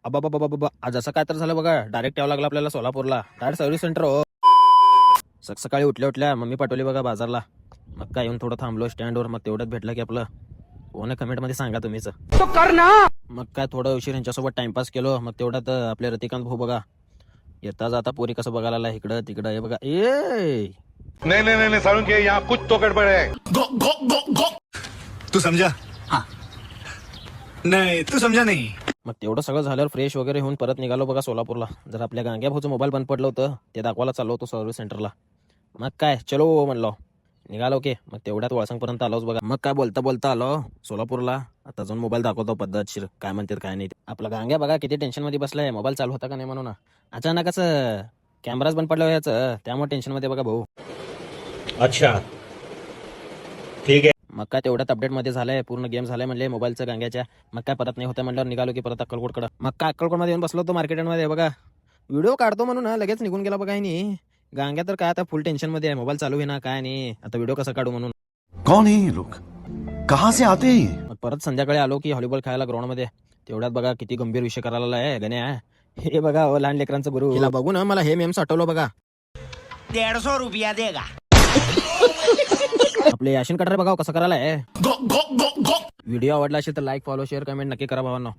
अबा बाबा बाबा आज असं काय तर झालं बघा. डायरेक्ट यावं लागलं आपल्याला सोलापूरला. डायरेक्ट सर्व्हिस सेंटर हो. सकाळी उठल्या मम्मी पाठवली बघा बाजारला. मग काय येऊन थोडं थांबलो स्टँडवर. मग तेवढ्यात भेटलं की आपलं कोण कमेंट मध्ये सांगा तुम्हीच तो कर ना. मग काय थोडं उशीर यांच्यासोबत टाइमपास केलो. मग तेवढ्यात आपले रतिकांत भाऊ बघा येता जाता पोरी कसं बघायला आला इकडं तिकडं. हे बघा ए नहीं नहीं नहीं साळुंके यहाँ कुछ तो गड़बड़ है. तू समझा? हाँ. नहीं तू समझा नहीं. मग तेवढं सगळं झाल्यावर फ्रेश वगैरे होऊन परत निघालो बघा सोलापूरला. जर आपल्या गांग्या भाऊचं मोबाईल बंद पडलं होतं ते दाखवायला चाललो होतो सर्व्हिस सेंटरला. मग काय चलो म्हणलो निघालो की. मग तेवढ्यात वळसंगपर्यंत आलोच बघा. मग काय बोलता बोलता आलो सोलापूरला. आता जाऊन मोबाईल दाखवतो पद्धतशीर काय म्हणतात काय नाही. आपला गांग्या बघा किती टेन्शन मध्ये बसलाय. मोबाईल चालू होता का नाही म्हणून अचानकच कॅमेराच बंद पडला याचं. त्यामुळे टेन्शन मध्ये बघा भाऊ. अच्छा ठीक आहे. मग काय तेवढ्यात अपडेट मध्ये झालंय पूर्ण गेम झालाय म्हणले मोबाईलचं गांग्याच्या. मग काय परत नाही होतं म्हणल्यावर निघालो की परत अक्कलकोटकडं. मग काय अक्कलकोटमध्ये येऊन बसलो होतो मार्केटमध्ये बघा. व्हिडिओ काढतो म्हणून लगेच निघून गेला बघा. नाही गांग्या तर काय आता फुल टेन्शन मध्ये आहे. मोबाईल चालू आहे ना काय नाही आता व्हिडिओ कसा काढू म्हणून. कौन है ये लोग? कहाँ से आते हैं? मग परत संध्याकाळी आलो की व्हॉलीबॉल खेळायला ग्राउंड मध्ये. तेवढ्यात बघा किती गंभीर विषय करायला आहे गण्या. हे बघा लहान लेकरांचं गुरु. हिला बघू ना मला हे मेम्स आठवलं बघा. 150 रुपया देगा. आपले याशीन कटारे बघा कसं करायला आहे. व्हिडिओ आवडला असेल तर लाईक फॉलो शेअर कमेंट नक्की करा भावांनो.